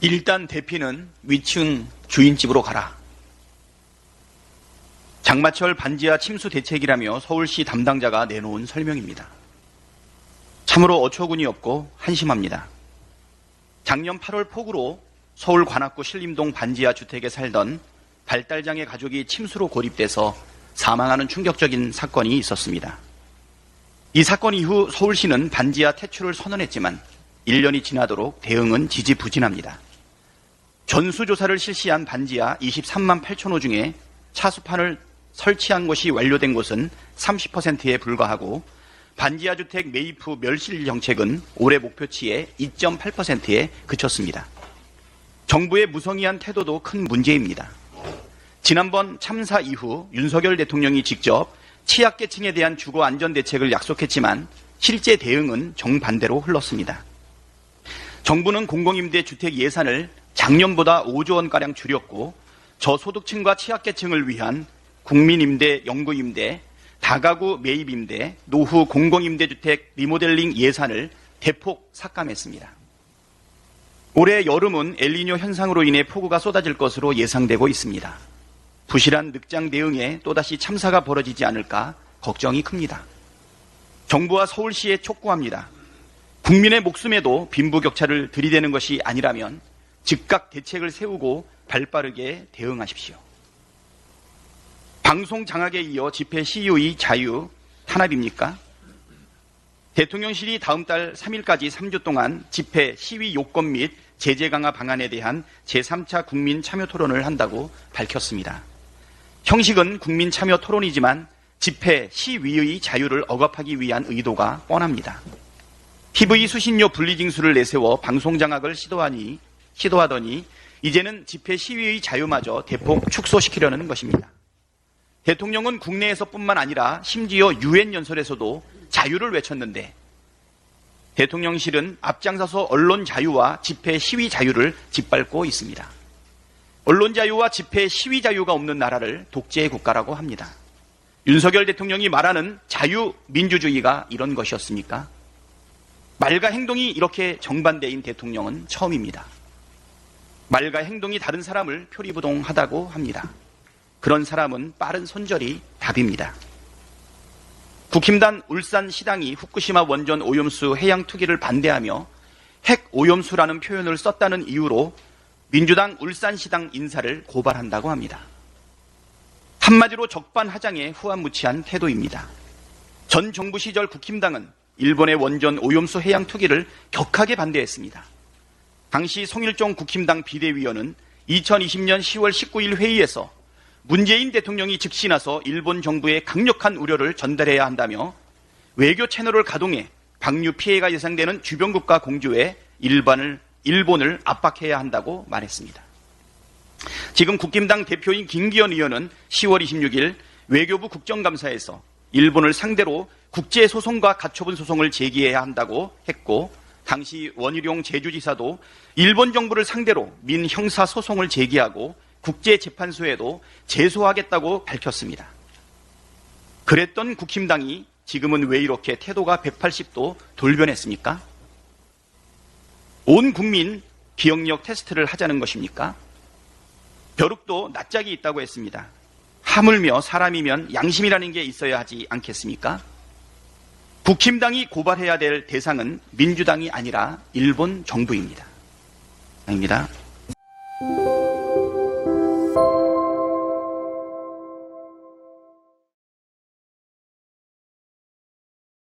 일단 대피는 위층 주인집으로 가라. 장마철 반지하 침수 대책이라며 서울시 담당자가 내놓은 설명입니다. 참으로 어처구니 없고 한심합니다. 작년 8월 폭우로 서울 관악구 신림동 반지하 주택에 살던 발달장애 가족이 침수로 고립돼서 사망하는 충격적인 사건이 있었습니다. 이 사건 이후 서울시는 반지하 퇴출을 선언했지만 1년이 지나도록 대응은 지지부진합니다. 전수조사를 실시한 반지하 23만 8천 호 중에 차수판을 설치한 것이 완료된 곳은 30%에 불과하고 반지하 주택 매입 후 멸실 정책은 올해 목표치의 2.8%에 그쳤습니다. 정부의 무성의한 태도도 큰 문제입니다. 지난번 참사 이후 윤석열 대통령이 직접 취약계층에 대한 주거 안전 대책을 약속했지만 실제 대응은 정반대로 흘렀습니다. 정부는 공공임대 주택 예산을 작년보다 5조 원가량 줄였고 저소득층과 취약계층을 위한 국민임대, 영구임대, 다가구 매입임대, 노후 공공임대주택 리모델링 예산을 대폭 삭감했습니다. 올해 여름은 엘니뇨 현상으로 인해 폭우가 쏟아질 것으로 예상되고 있습니다. 부실한 늑장 대응에 또다시 참사가 벌어지지 않을까 걱정이 큽니다. 정부와 서울시에 촉구합니다. 국민의 목숨에도 빈부격차를 들이대는 것이 아니라면 즉각 대책을 세우고 발빠르게 대응하십시오. 방송 장악에 이어 집회 시위의 자유 탄압입니까? 대통령실이 다음 달 3일까지 3주 동안 집회 시위 요건 및 제재 강화 방안에 대한 제3차 국민 참여 토론을 한다고 밝혔습니다. 형식은 국민 참여 토론이지만 집회 시위의 자유를 억압하기 위한 의도가 뻔합니다. TV 수신료 분리징수를 내세워 방송 장악을 시도하더니 이제는 집회 시위의 자유마저 대폭 축소시키려는 것입니다. 대통령은 국내에서뿐만 아니라 심지어 유엔 연설에서도 자유를 외쳤는데 대통령실은 앞장서서 언론 자유와 집회 시위 자유를 짓밟고 있습니다. 언론 자유와 집회 시위 자유가 없는 나라를 독재 국가라고 합니다. 윤석열 대통령이 말하는 자유민주주의가 이런 것이었습니까? 말과 행동이 이렇게 정반대인 대통령은 처음입니다. 말과 행동이 다른 사람을 표리부동하다고 합니다. 그런 사람은 빠른 손절이 답입니다. 국힘단 울산시당이 후쿠시마 원전 오염수 해양 투기를 반대하며 핵 오염수라는 표현을 썼다는 이유로 민주당 울산시당 인사를 고발한다고 합니다. 한마디로 적반하장의 후한무치한 태도입니다. 전 정부 시절 국힘당은 일본의 원전 오염수 해양 투기를 격하게 반대했습니다. 당시 송일종 국힘당 비대위원은 2020년 10월 19일 회의에서 문재인 대통령이 즉시 나서 일본 정부에 강력한 우려를 전달해야 한다며 외교 채널을 가동해 방류 피해가 예상되는 주변국가 공조에 일본을 압박해야 한다고 말했습니다. 지금 국힘당 대표인 김기현 의원은 10월 26일 외교부 국정감사에서 일본을 상대로 국제소송과 가처분 소송을 제기해야 한다고 했고 당시 원희룡 제주지사도 일본 정부를 상대로 민형사소송을 제기하고 국제재판소에도 제소하겠다고 밝혔습니다. 그랬던 국힘당이 지금은 왜 이렇게 태도가 180도 돌변했습니까? 온 국민 기억력 테스트를 하자는 것입니까? 벼룩도 낯짝이 있다고 했습니다. 하물며 사람이면 양심이라는 게 있어야 하지 않겠습니까? 국힘당이 고발해야 될 대상은 민주당이 아니라 일본 정부입니다. 아닙니다.